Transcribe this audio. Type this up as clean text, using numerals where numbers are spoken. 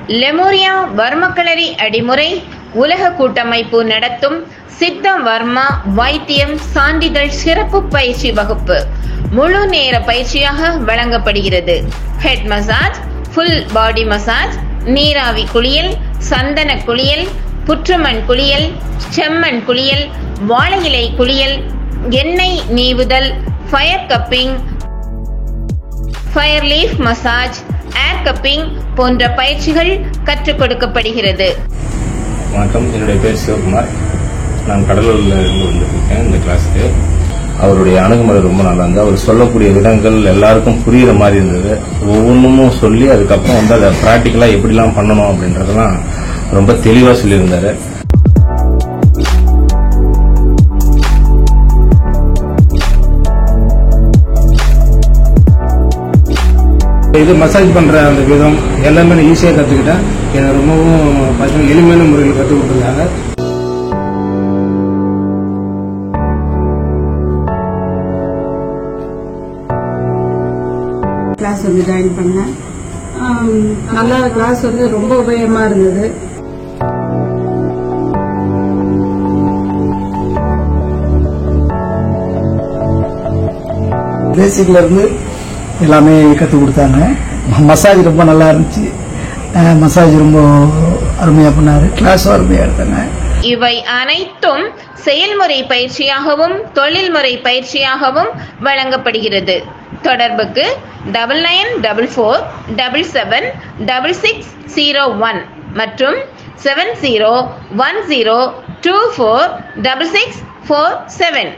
Lemuria வர்மக்களரி Adimurai உலக கூட்டமைப்பு நடத்தும் சித்த வர்மா வைத்தியம் சான்றிதழ் சிறப்பு பயிற்சி வகுப்பு முழு நேர பயிற்சியாக வழங்கப்படுகிறது. Head massage, full body massage, நீராவி குளியல், சந்தன குளியல், புற்றுமண் குளியல், செம்மண் குளியல், வாழை இலை குளியல், எண்ணெய் நீவுதல், ஃபயர் கப்பிங், ஃபயர் லீஃப் மசாஜ், ஏர் கப்பிங் போன்ற பயிற்சிகள் கற்றுக் கொடுக்கப்படுகிறது. வணக்கம், என்னுடைய பேர் சிவகுமார். நான் கடலூர்ல இருந்து வந்திருக்கேன் இந்த கிளாஸுக்கு. அவருடைய அணுகுமுறை ரொம்ப நல்லா இருந்தது. அவர் சொல்லக்கூடிய விதங்கள் எல்லாருக்கும் புரியுற மாதிரி இருந்தது. ஒவ்வொன்றும் சொல்லி அதுக்கப்புறம் அதை பிராக்டிக்கலா எப்படிலாம் பண்ணணும் அப்படின்றதெல்லாம் ரொம்ப தெளிவா சொல்லியிருந்தாரு. இது மசாஜ் பண்ற அந்த விதம் எல்லாமே நான் ஈஸியா கத்துக்கிட்டேன். எனக்கு ரொம்பவும் பசங்க எளிமையான முறையில் கற்றுக் கொடுத்துருக்காங்க. கிளாஸ் ஜாயின் பண்ணேன். நல்லா கிளாஸ் ரொம்ப உபயோகமா இருந்தது. பேசிக்ல இருந்து எல்லாமே கற்றுக் கொடுத்தாங்க. மசாஜ் ரொம்ப நல்லா இருந்துச்சு. மசாஜ் ரொம்ப அருமையா பண்ணாரு. கிளாஸும் அருமையா எடுத்தாங்க. இவை அனைத்தும் செயல்முறை பயிற்சியாகவும் தொழில்முறை பயிற்சியாகவும் வழங்கப்படுகிறது. தொடர்புக்கு 9944776601 மற்றும் 7010246647.